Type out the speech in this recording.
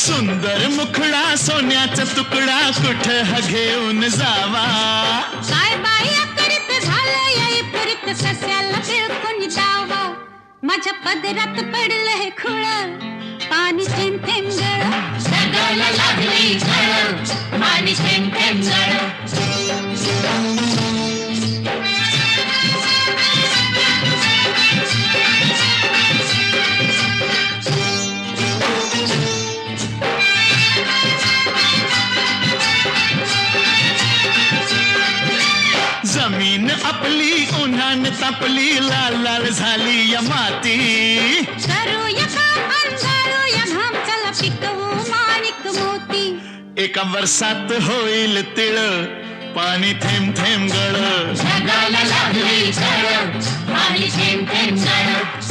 सुंदर मुखडा सोन्याचा तुकडा कुठं हा घेऊन जावा काय बाई अकरीत झालं याई पुरीत सस्याला बिळकून जावा माझ्या पदरात पडलं हे खुळ पाणी थेंब थेंब गळ जगाला लागली झळ पाणी थेंब थेंब गळ जमीन आपली उन्हान तापली लाल लाल झाली या माती करूया काम अंधारूया घाम चला पिकवू माणिक मोती एका वर्षात होईल तिळ पाणी थेंब थेंब गळ जगाला लागली झळ पाणी थेंब थेंब गळ